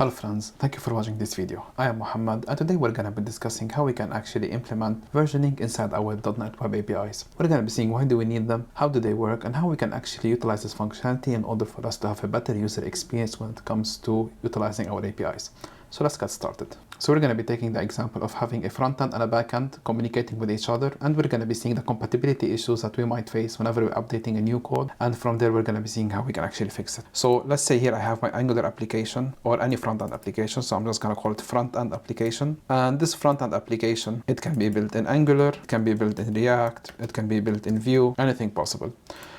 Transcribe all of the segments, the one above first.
Hello friends, thank you for watching this video. I am Mohamad and today we're going to be discussing how we can actually implement versioning inside our .NET Web APIs. We're going to be seeing why do we need them, how do they work, and how we can actually utilize this functionality in order for us to have a better user experience when it comes to utilizing our APIs. So let's get started. So we're going to be taking the example of having a front end and a back end communicating with each other, and we're going to be seeing the compatibility issues that we might face whenever we're updating a new code, and from there we're going to be seeing how we can actually fix it. So let's say here I have my Angular application or any front end application, so I'm just going to call it front end application. And this front end application, it can be built in Angular, it can be built in React, it can be built in Vue, anything possible.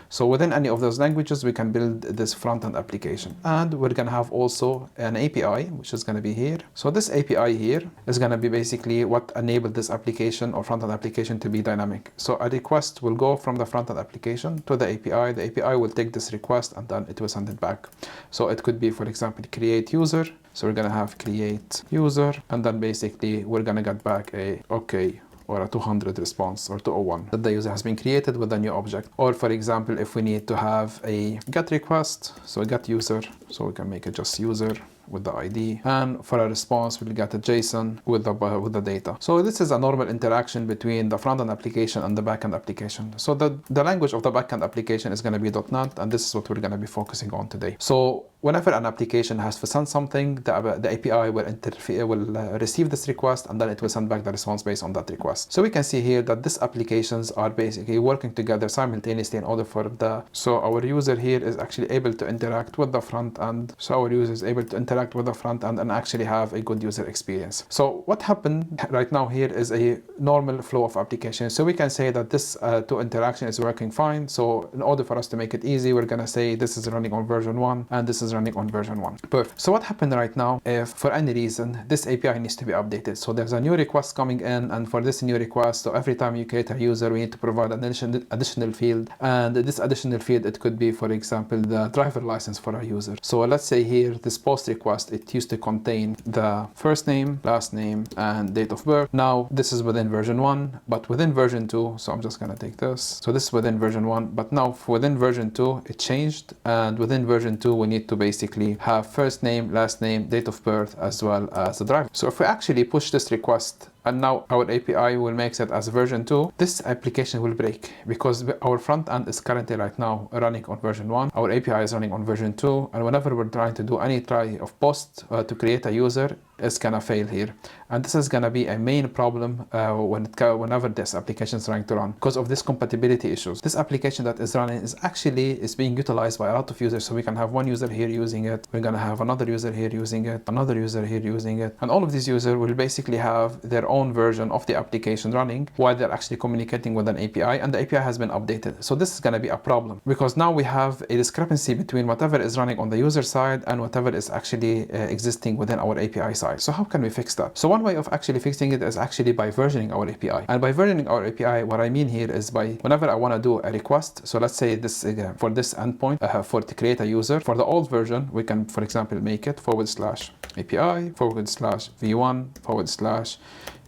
So within any of those languages, we can build this front-end application. And we're going to have also an API, which is going to be here. So this API here is going to be basically what enabled this application or front-end application to be dynamic. So a request will go from the front-end application to the API. The API will take this request and then it will send it back. So it could be, for example, create user. So we're going to have create user, and then basically we're going to get back a okay, or a 200 response, or 201 that the user has been created with a new object. Or for example, if we need to have a get request, so get user, so we can make it just user with the ID, and for a response we'll get a JSON with the data. So this is a normal interaction between the front-end application and the back-end application. So the language of the back-end application is going to be .NET, and this is what we're going to be focusing on today. So whenever an application has to send something, the API will receive this request, and then it will send back the response based on that request. So we can see here that these applications are basically working together simultaneously in order for so our user here is actually able to interact with the front end. So our user is able to interact with the front end and actually have a good user experience. So what happened right now here is a normal flow of applications. So we can say that this two interaction is working fine. So in order for us to make it easy, we're going to say this is running on version 1 and this is running on version 1. Perfect. So what happened right now, if for any reason this API needs to be updated, so there's a new request coming in, and for this new request, so every time you create a user, we need to provide an additional field, and this additional field, it could be, for example, the driver license for a user. So let's say here this post request, it used to contain the first name, last name, and date of birth. Now this is within version 1, but within version 2, so I'm just going to take this. So this is within version 1, but now within version 2 it changed, and within version 2 we need to basically have first name, last name, date of birth, as well as the driver. So if we actually push this request and now our API will make it as version 2, this application will break because our front end is currently right now running on version 1. Our API is running on version 2, and whenever we're trying to do any try of post to create a user, it's gonna fail here. And this is gonna be a main problem whenever this application is trying to run because of this compatibility issues. This application that is running is being utilized by a lot of users. So we can have one user here using it, we're gonna have another user here using it, another user here using it, and all of these users will basically have their own version of the application running while they're actually communicating with an API, and the API has been updated. So this is going to be a problem because now we have a discrepancy between whatever is running on the user side and whatever is actually existing within our API side. So how can we fix that? So one way of actually fixing it is actually by versioning our API. And by versioning our API, what I mean here is by whenever I want to do a request, so let's say this for this endpoint to create a user, for the old version we can, for example, make it /API /v1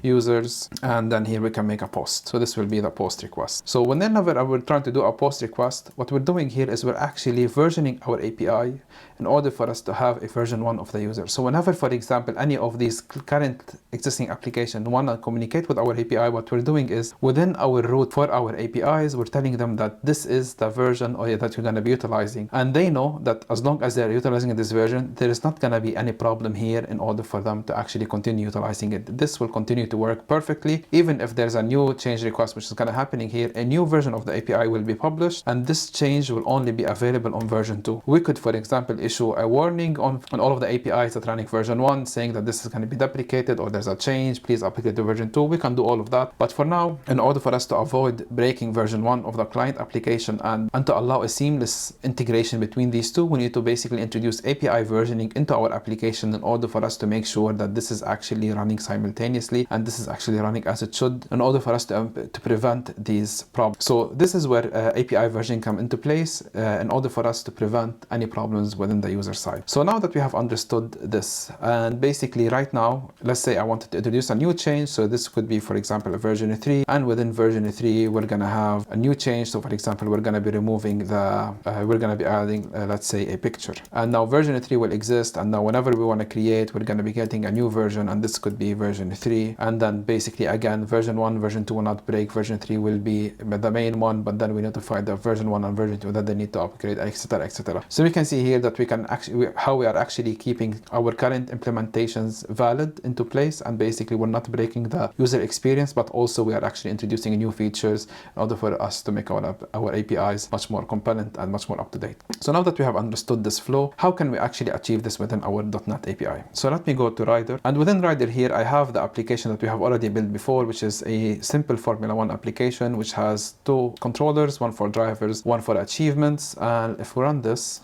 /users, and then here we can make a post. So this will be the post request. So whenever we're trying to do a post request, what we're doing here is we're actually versioning our API in order for us to have a version 1 of the user. So whenever, for example, any of these current existing applications want to communicate with our API, what we're doing is within our route for our APIs, we're telling them that this is the version that you're going to be utilizing, and they know that as long as they're utilizing this version, there is not going to be any problem here in order for them to actually continue utilizing it. This will continue to work perfectly. Even if there's a new change request which is going to happening here, a new version of the API will be published, and this change will only be available on version 2. We could, for example, issue a warning on all of the APIs that are running version 1 saying that this is going to be deprecated or there's a change, please upgrade to version 2. We can do all of that, but for now, in order for us to avoid breaking version 1 of the client application and to allow a seamless integration between these two, we need to basically introduce API versioning into our application in order for us to make sure that this is actually running simultaneously and and this is actually running as it should in order for us to prevent these problems. So this is where API versioning come into place in order for us to prevent any problems within the user side. So now that we have understood this, and basically right now, let's say I wanted to introduce a new change. So this could be, for example, a version 3, and within version 3 we're gonna have a new change. So for example, we're gonna be removing the we're gonna be adding let's say a picture, and now version 3 will exist, and now whenever we want to create, we're gonna be getting a new version, and this could be version 3, and then basically again version 1, version 2 will not break, version 3 will be the main one, but then we notify the version 1 and version 2 that they need to upgrade, etc, etc. So we can see here that we can actually how we are actually keeping our current implementations valid into place, and basically we're not breaking the user experience, but also we are actually introducing new features in order for us to make our APIs much more compelling and much more up to date. So now that we have understood this flow, how can we actually achieve this within our .NET API? So let me go to Rider, and within Rider here I have the application that we have already built before, which is a simple Formula 1 application which has two controllers, one for drivers, one for achievements. And if we run this,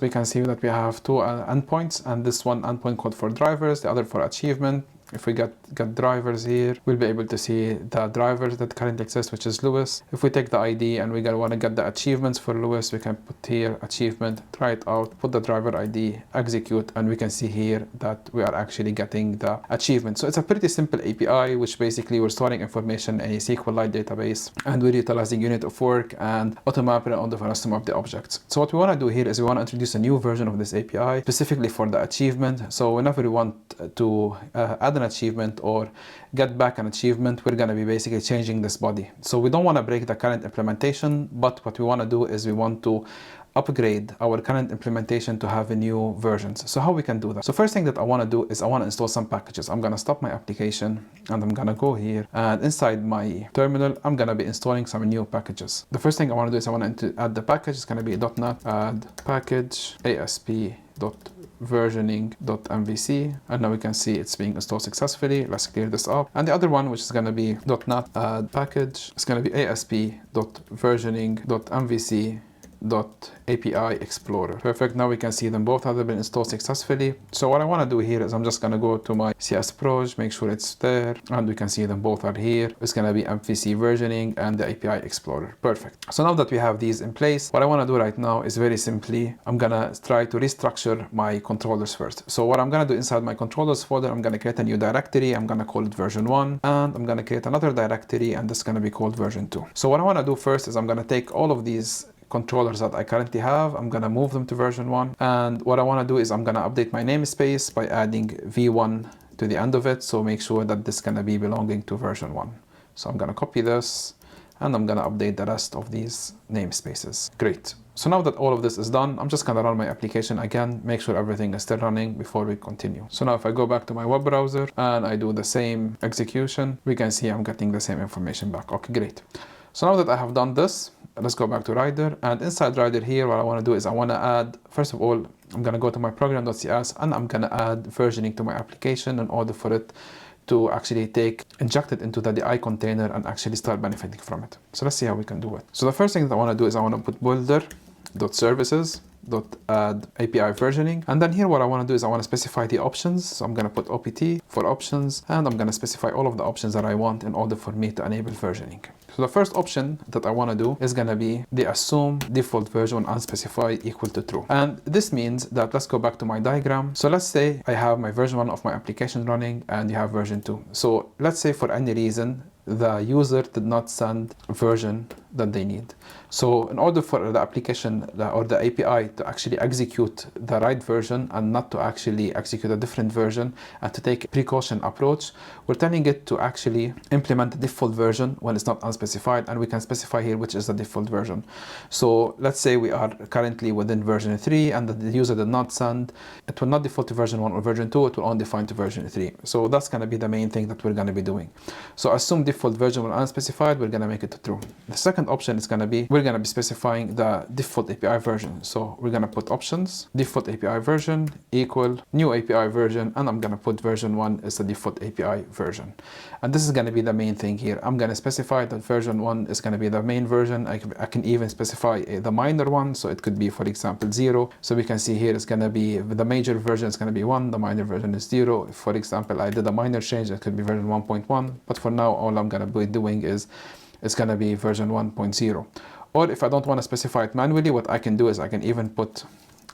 we can see that we have two endpoints, and this one endpoint code for drivers, the other for achievement. If we get drivers here, we'll be able to see the drivers that currently exist, which is Lewis. If we take the ID and we want to get the achievements for Lewis, we can put here achievement, try it out, put the driver ID, execute, and we can see here that we are actually getting the achievement. So it's a pretty simple API, which basically we're storing information in a SQLite database, and we're utilizing unit of work and automap in order for us to map the objects. So what we want to do here is we want to introduce a new version of this API specifically for the achievement. So whenever we want to add an achievement or get back an achievement, we're going to be basically changing this body. So we don't want to break the current implementation, but what we want to do is we want to upgrade our current implementation to have a new versions. So how we can do that? So first thing that I want to do is I want to install some packages. I'm going to stop my application and I'm going to go here, and inside my terminal I'm going to be installing some new packages. The first thing I want to do is I want to add the package. It's going to be .NET add package ASP.versioning.mvc, and now we can see it's being installed successfully. Let's clear this up. And the other one, which is going to be .NET add package, it's going to be ASP.versioning.mvc.API Explorer. Perfect. Now we can see them both have been installed successfully. So what I want to do here is I'm just going to go to my CS Proj, make sure it's there, and we can see them both are here. It's going to be MVC versioning and the API Explorer. Perfect. So now that we have these in place, what I want to do right now is very simply, I'm going to try to restructure my controllers first. So what I'm going to do inside my controllers folder, I'm going to create a new directory. I'm going to call it version 1, and I'm going to create another directory, and this is going to be called version 2. So what I want to do first is I'm going to take all of these controllers that I currently have, I'm gonna move them to version 1, and what I want to do is I'm gonna update my namespace by adding v1 to the end of it, so make sure that this is gonna be belonging to version 1. So I'm gonna copy this and I'm gonna update the rest of these namespaces. Great. So now that all of this is done, I'm just gonna run my application again, make sure everything is still running before we continue. So now if I go back to my web browser and I do the same execution, we can see I'm getting the same information back. Okay, great. So now that I have done this, let's go back to Rider, and inside Rider here, what I want to do is I want to add, first of all, I'm going to go to my program.cs and I'm going to add versioning to my application in order for it to actually inject it into the DI container and actually start benefiting from it. So let's see how we can do it. So the first thing that I want to do is I want to put builder.services.add API versioning, and then here what I want to do is I want to specify the options. So I'm going to put OPT for options, and I'm going to specify all of the options that I want in order for me to enable versioning. So the first option that I want to do is going to be the assume default version unspecified equal to true. And this means that, let's go back to my diagram. So let's say I have my version 1 of my application running and you have version 2. So let's say for any reason the user did not send a version that they need. So in order for the application or the API to actually execute the right version and not to actually execute a different version and to take a precaution approach, we're telling it to actually implement the default version when it's not unspecified, and we can specify here which is the default version. So let's say we are currently within version 3 and the user did not send, it will not default to version 1 or version 2, it will only define to version 3. So that's going to be the main thing that we're going to be doing. So assume default version when unspecified, we're going to make it to true. The second second option is going to be, we're going to be specifying the default API version. So we're going to put options, default API version equal new API version, and I'm going to put version 1 is the default API version. And this is going to be the main thing here. I'm going to specify that version 1 is going to be the main version. I can even specify the minor one. So it could be, for example, 0. So we can see here it's going to be, the major version is going to be 1, the minor version is 0. If, for example, I did a minor change, it could be version 1.1. But for now, all I'm going to be doing is it's going to be version 1.0. Or if I don't want to specify it manually, what I can do is I can even put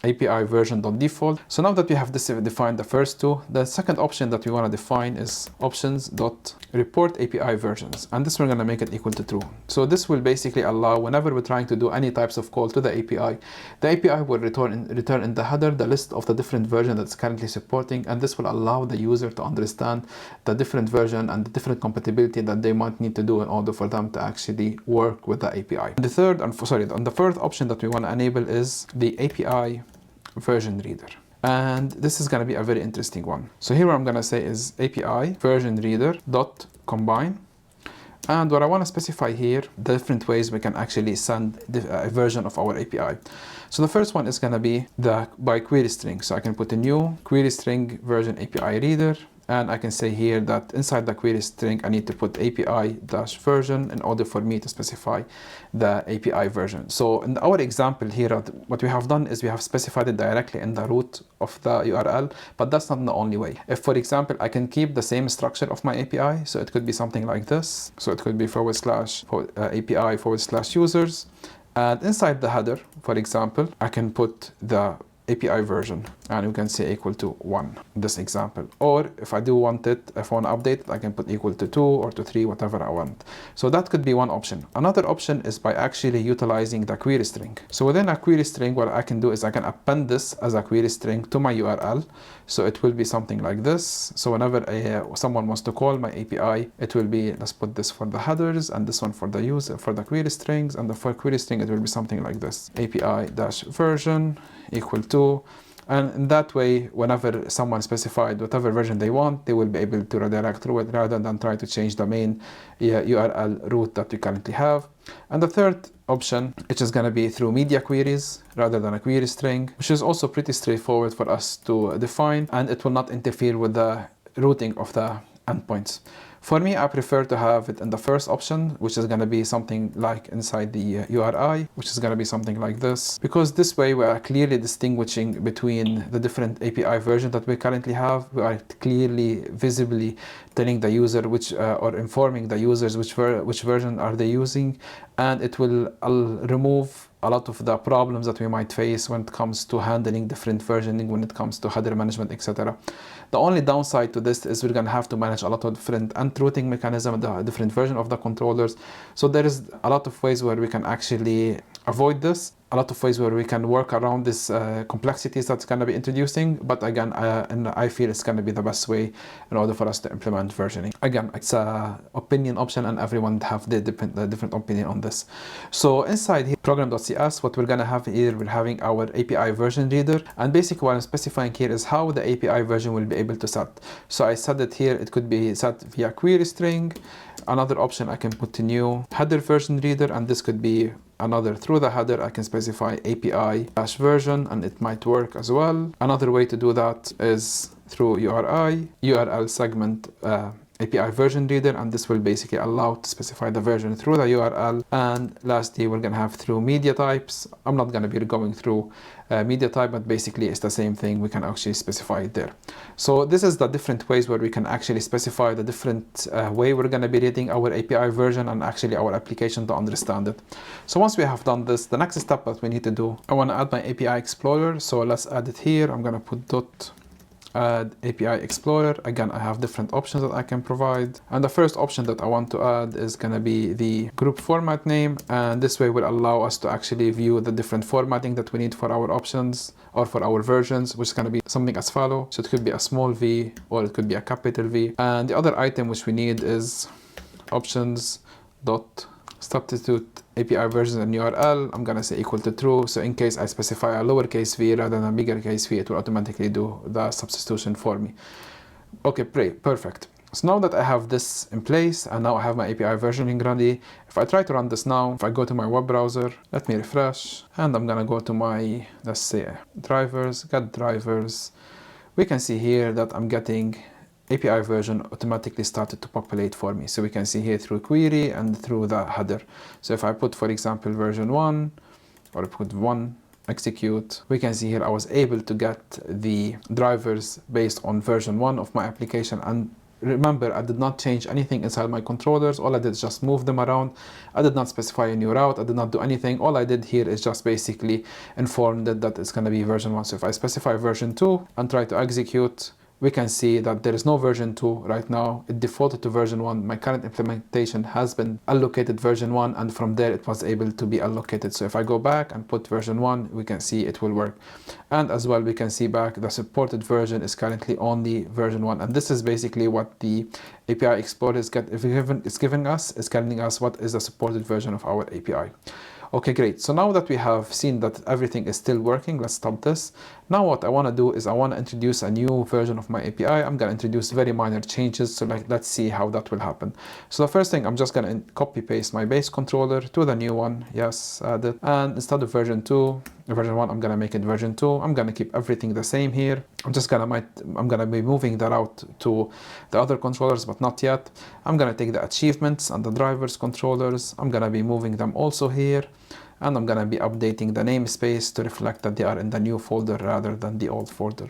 API version.default. So now that we have defined the first two, the second option that we want to define is options.report API versions. And this we're going to make it equal to true. So this will basically allow, whenever we're trying to do any types of call to the API will return in the header the list of the different version that's currently supporting. And this will allow the user to understand the different version and the different compatibility that they might need to do in order for them to actually work with the API. And the fourth option that we want to enable is the API version reader. And this is going to be a very interesting one. So here what I'm going to say is API version reader dot combine. And what I want to specify here, the different ways we can actually send a version of our API. So the first one is going to be by query string. So I can put a new query string version API reader. And I can say here that inside the query string, I need to put API-version in order for me to specify the API version. So in our example here, what we have done is we have specified it directly in the root of the URL, but that's not the only way. If, for example, I can keep the same structure of my API, so it could be something like this. So it could be /API/users. And inside the header, for example, I can put the API version, and we can say equal to 1 in this example. Or if I want to update it, I can put equal to 2 or to 3, whatever I want. So that could be one option. Another option is by actually utilizing the query string. So within a query string, what I can do is I can append this as a query string to my URL. So it will be something like this. So whenever someone wants to call my API, it will be, let's put this for the headers and this one for the user, for the query strings, and for query string, it will be something like this. API-version equal to, and in that way, whenever someone specified whatever version they want, they will be able to redirect through it rather than try to change the main URL route that we currently have. And the third option, which is going to be through media queries rather than a query string, which is also pretty straightforward for us to define, and it will not interfere with the routing of the endpoints. For me, I prefer to have it in the first option, which is going to be something like inside the URI, which is going to be something like this, because this way we are clearly distinguishing between the different API versions that we currently have. We are clearly, visibly telling the user or informing the users which version are they using, and it will remove a lot of the problems that we might face when it comes to handling different versioning, when it comes to header management, etc. The only downside to this is we're going to have to manage a lot of different routing mechanisms, the different version of the controllers. So there is a lot of ways where we can actually avoid this, a lot of ways where we can work around this complexities that's going to be introducing. But again, and I feel it's going to be the best way in order for us to implement versioning. Again, it's an opinion option, and everyone have the different opinion on this. So inside here, program.cs, what we're going to have here, we're having our API version reader, and basically what I'm specifying here is how the API version will be able to set. So I said it here, it could be set via query string. Another option, I can put a new header version reader, and this could be another through the header. I can specify API-version, and it might work as well. Another way to do that is through URL segment API version reader, and this will basically allow to specify the version through the URL. And lastly, we're going to have through media types. I'm not going to be going through media type, but basically it's the same thing. We can actually specify it there. So this is the different ways where we can actually specify the different way we're going to be reading our API version and actually our application to understand it. So once we have done this, the next step that we need to do, I want to add my API Explorer. So let's add it here. I'm going to put add API Explorer. Again, I have different options that I can provide, and the first option that I want to add is going to be the group format name, and this way will allow us to actually view the different formatting that we need for our options or for our versions, which is going to be something as follows. So it could be a small v or it could be a capital V, and the other item which we need is options dot substitute API version and URL. I'm gonna say equal to true. So in case I specify a lowercase v rather than a bigger case v, it will automatically do the substitution for me. Okay, perfect. So now that I have this in place and now I have my API versioning ready, if I try to run this now, if I go to my web browser, let me refresh, and I'm gonna go to my, let's say, drivers, get drivers. We can see here that I'm getting API version automatically started to populate for me. So we can see here through query and through the header. So if I put, for example, version 1, or put 1, execute, we can see here I was able to get the drivers based on version 1 of my application. And remember, I did not change anything inside my controllers. All I did is just move them around. I did not specify a new route. I did not do anything. All I did here is just basically inform that it's going to be version 1. So if I specify version 2 and try to execute, we can see that there is no version 2 right now. It defaulted to version 1. My current implementation has been allocated version 1, and from there it was able to be allocated. So if I go back and put version 1, we can see it will work. And as well, we can see back the supported version is currently only version 1. And this is basically what the API Explorer is giving us, is telling us what is the supported version of our API. Okay, great. So now that we have seen that everything is still working, let's stop this. Now what I want to do is I want to introduce a new version of my API. I'm going to introduce very minor changes. So let's see how that will happen. So the first thing, I'm just going to copy paste my base controller to the new one. Yes, add it. And instead of version 2, version 1, I'm going to make it version 2. I'm going to keep everything the same here. I'm going to be moving that out to the other controllers, but not yet. I'm going to take the achievements and the drivers controllers. I'm going to be moving them also here. And I'm going to be updating the namespace to reflect that they are in the new folder rather than the old folder.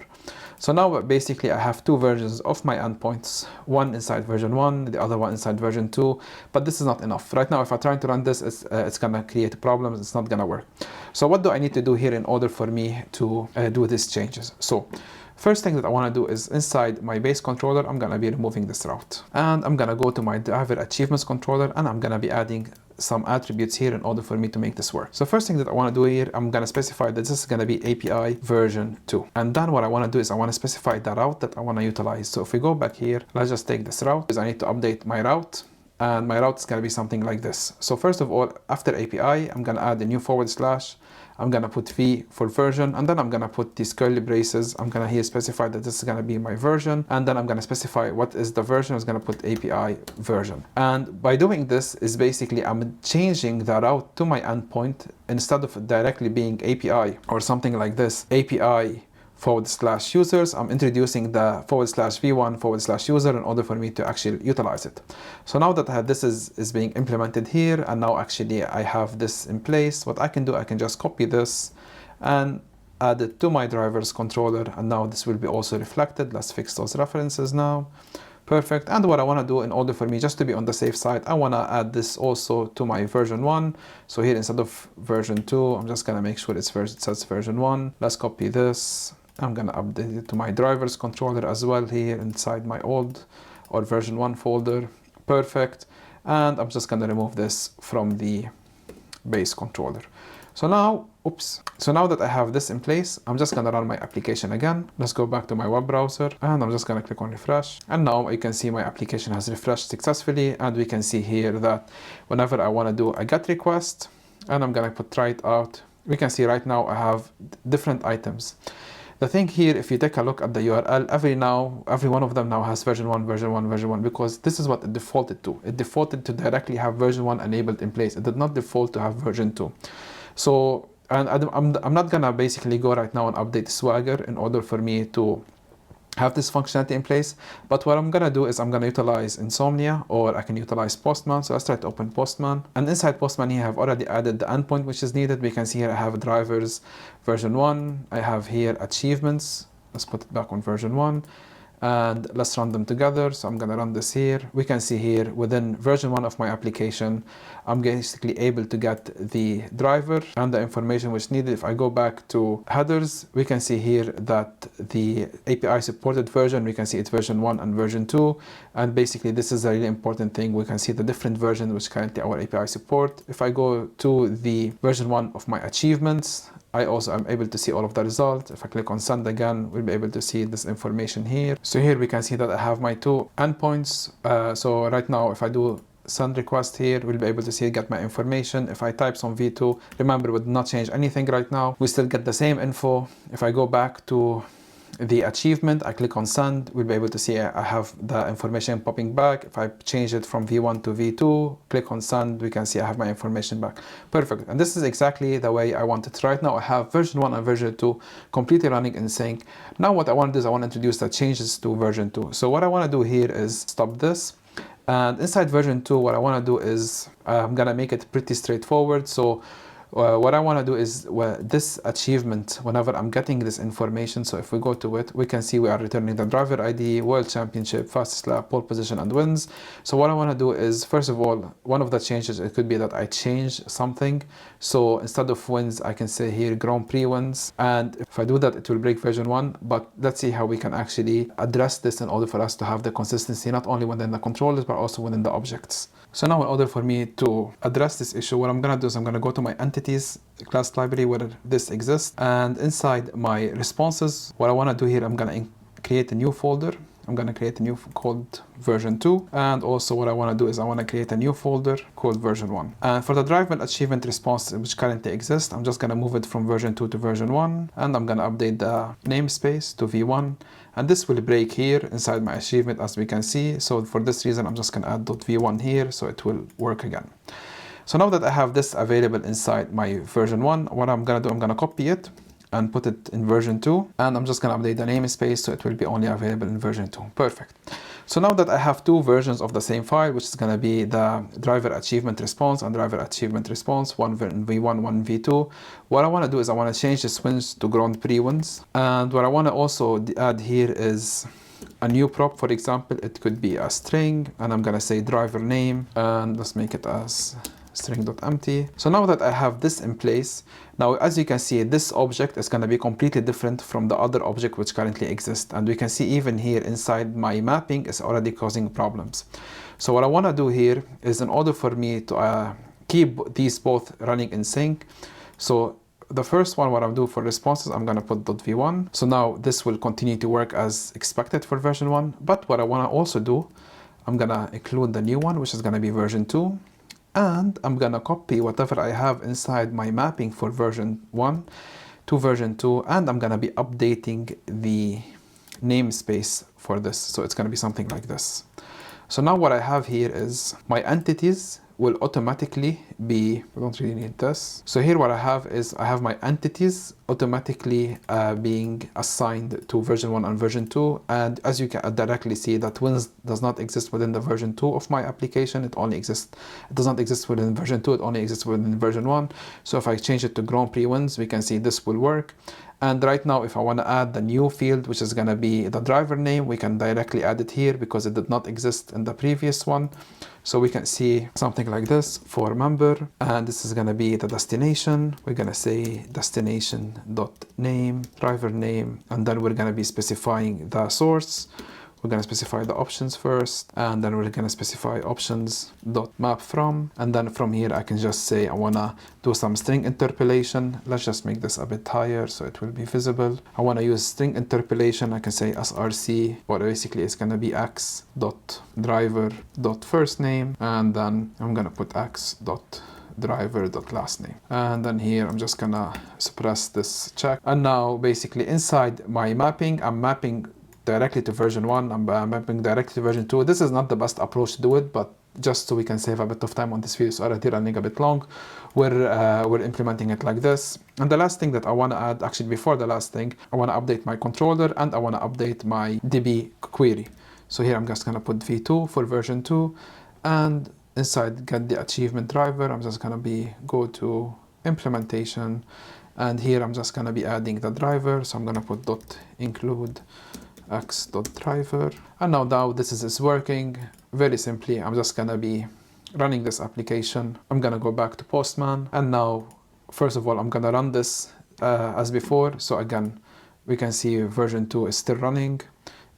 So now basically I have two versions of my endpoints, one inside version 1, the other one inside version 2, but this is not enough. Right now if I try to run this, it's going to create problems, it's not going to work. So what do I need to do here in order for me to do these changes? So first thing that I want to do is inside my base controller, I'm going to be removing this route. And I'm going to go to my driver achievements controller, and I'm going to be adding some attributes here in order for me to make this work. So first thing that I want to do here, I'm going to specify that this is going to be API version 2. And then what I want to do is I want to specify the route that I want to utilize. So if we go back here, let's just take this route, because I need to update my route. And my route is going to be something like this. So first of all, after API, I'm going to add a new /. I'm going to put v for version, and then I'm going to put these curly braces. I'm going to here specify that this is going to be my version, and then I'm going to specify what is the version. I'm going to put API version. And by doing this is basically I'm changing the route to my endpoint. Instead of directly being API or something like this, API /users, I'm introducing the /v1 /user in order for me to actually utilize it. So now that this is being implemented here, and now actually I have this in place, what I can do, I can just copy this and add it to my drivers controller, and now this will be also reflected. Let's fix those references now. Perfect. And what I want to do in order for me just to be on the safe side, I want to add this also to my version 1. So here instead of version 2, I'm just going to make sure it says version 1. Let's copy this. I'm going to update it to my drivers controller as well here inside my old or version 1 folder. Perfect. And I'm just going to remove this from the base controller. So now that I have this in place, I'm just going to run my application again. Let's go back to my web browser, and I'm just going to click on refresh. And now you can see my application has refreshed successfully, and we can see here that whenever I want to do a GET request, and I'm going to put try it out, we can see right now I have different items. The thing here, if you take a look at the URL, every one of them now has version 1, version 1, version 1, because this is what it defaulted to. It defaulted to directly have version 1 enabled in place. It did not default to have version 2. So, and I'm not gonna basically go right now and update Swagger in order for me to have this functionality in place. But what I'm gonna do is I'm gonna utilize Insomnia, or I can utilize Postman. So let's try to open Postman. And inside Postman here, I have already added the endpoint which is needed. We can see here I have drivers version 1. I have here achievements. Let's put it back on version 1. And let's run them together. So I'm going to run this here. We can see here within version 1 of my application, I'm basically able to get the driver and the information which needed. If I go back to headers, we can see here that the API supported version, we can see it's version 1 and version 2. And basically this is a really important thing. We can see the different versions which currently our API support. If I go to the version 1 of my achievements, I also am able to see all of the results. If I click on send again, we'll be able to see this information here. So here we can see that I have my two endpoints. So right now, if I do send request here, we'll be able to see get my information. If I type some v2, remember we did not change anything right now. We still get the same info. If I go back to the achievement, I click on send, we'll be able to see I have the information popping back. If I change it from V1 to V2, click on send, we can see I have my information back. Perfect. And this is exactly the way I want it. Right now I have version 1 and version 2 completely running in sync. Now what I want to do is I want to introduce the changes to version 2. So what I want to do here is stop this. And inside version 2, what I want to do is I'm going to make it pretty straightforward. So what I want to do is this achievement, whenever I'm getting this information, so if we go to it, we can see we are returning the driver ID, world championship, fastest lap, pole position, and wins. So what I want to do is, first of all, one of the changes, it could be that I change something. So instead of wins, I can say here Grand Prix wins. And if I do that, it will break version 1. But let's see how we can actually address this in order for us to have the consistency, not only within the controllers, but also within the objects. So now in order for me to address this issue, what I'm going to do is I'm going to go to my entities class library where this exists. And inside my responses, what I want to do here, I'm going to create a new folder. I'm going to create a new called version 2. And also what I want to do is I want to create a new folder called version 1. And for the driver achievement response, which currently exists, I'm just going to move it from version 2 to version 1. And I'm going to update the namespace to V1. And this will break here inside my achievement, as we can see. So for this reason, I'm just going to add .v1 here, so it will work again. So now that I have this available inside my version 1, what I'm going to do, I'm going to copy it and put it in version 2. And I'm just going to update the namespace, so it will be only available in version 2. Perfect. So now that I have two versions of the same file, which is going to be the driver achievement response and driver achievement response, one in V1, one in V2, what I want to do is I want to change this wins to Grand Prix wins. And what I want to also add here is a new prop. For example, it could be a string, and I'm going to say driver name, and let's make it as string.empty. So now that I have this in place, now as you can see, this object is going to be completely different from the other object which currently exists. And we can see even here inside my mapping is already causing problems. So what I want to do here is, in order for me to keep these both running in sync, so the first one, what I'll do for responses, I'm going to put .v1. So now this will continue to work as expected for version 1. But what I want to also do, I'm going to include the new one, which is going to be version 2. And I'm going to copy whatever I have inside my mapping for version 1 to version 2. And I'm going to be updating the namespace for this. So it's going to be something like this. So now what I have here is my entities will automatically be, we don't really need this. So here what I have is I have my entities automatically being assigned to version 1 and version 2. And as you can directly see, that wins does not exist within the version 2 of my application. It does not exist within version 2, it only exists within version 1. So if I change it to Grand Prix wins, we can see this will work. And right now, if I want to add the new field, which is going to be the driver name, we can directly add it here because it did not exist in the previous one. So we can see something like this for member, and this is going to be the destination. We're going to say destination.name, driver name, and then we're going to be specifying the source. We're going to specify the options first, and then we're going to specify options.map from, and then from here I can just say I want to do some string interpolation. Let's just make this a bit higher so it will be visible. I want to use string interpolation. I can say src, what basically is going to be x.driver.firstname, and then I'm going to put x.driver.last name. And then here I'm just going to suppress this check. And now basically inside my mapping, I'm mapping directly to version 1, I'm mapping directly to version 2. This is not the best approach to do it, but just so we can save a bit of time on this video, so already running a bit long, we're implementing it like this. And the last thing that I want to add, actually before the last thing, I want to update my controller and I want to update my DB query. So here I'm just going to put v2 for version 2, and inside get the achievement driver, I'm just going to go to implementation, and here I'm just going to be adding the driver. So I'm going to put .include x.driver, and now this is working very simply. I'm just gonna be running this application. I'm gonna go back to Postman, and now first of all I'm gonna run this as before. So again, we can see version 2 is still running.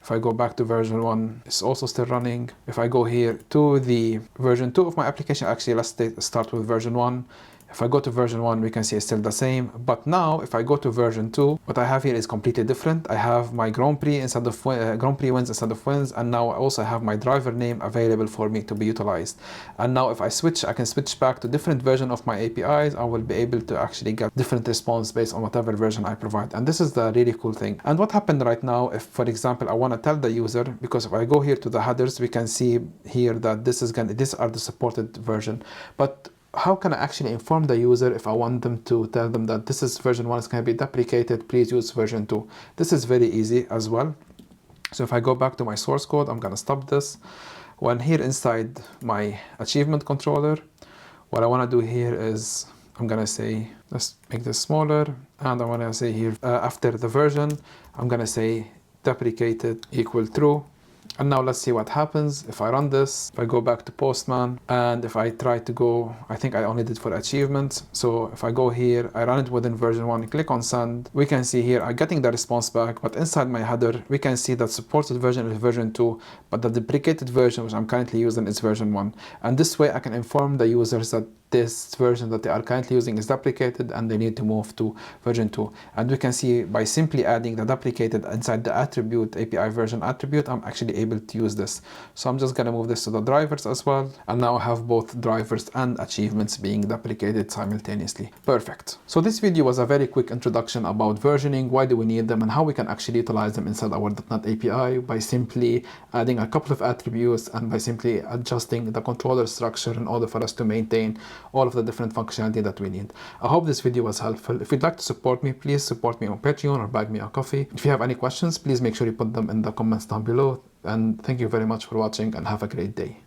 If I go back to version 1, it's also still running. If I go here to the version 2 of my application, actually let's start with version 1. If I go to version 1, we can see it's still the same. But now, if I go to version 2, what I have here is completely different. I have my Grand Prix instead of Grand Prix wins instead of wins, and now I also have my driver name available for me to be utilized. And now if I switch, I can switch back to different version of my APIs. I will be able to actually get different response based on whatever version I provide. And this is the really cool thing. And what happened right now, if for example I want to tell the user, because if I go here to the headers, we can see here that these are the supported version. But how can I actually inform the user if I want them to tell them that this is version 1 is going to be deprecated, please use version 2? This is very easy as well. So if I go back to my source code, I'm going to stop this. When here inside my achievement controller, what I want to do here is I'm going to say, let's make this smaller, and I want to say here after the version, I'm going to say deprecated equal true. And now let's see what happens if I run this. If I go back to Postman, and if I try to go, I think I only did for achievements. So if I go here, I run it within version 1, click on send, we can see here I'm getting the response back, but inside my header, we can see that supported version is version 2, but the deprecated version, which I'm currently using, is version 1. And this way I can inform the users that this version that they are currently using is deprecated and they need to move to version 2. And we can see by simply adding the deprecated inside the attribute, API version attribute, I'm actually able to use this. So I'm just going to move this to the drivers as well. And now I have both drivers and achievements being deprecated simultaneously. Perfect. So this video was a very quick introduction about versioning, why do we need them, and how we can actually utilize them inside our .NET API by simply adding a couple of attributes and by simply adjusting the controller structure in order for us to maintain all of the different functionality that we need. I hope this video was helpful. If you'd like to support me, please support me on Patreon or buy me a coffee. If you have any questions, please make sure you put them in the comments down below. And thank you very much for watching and have a great day.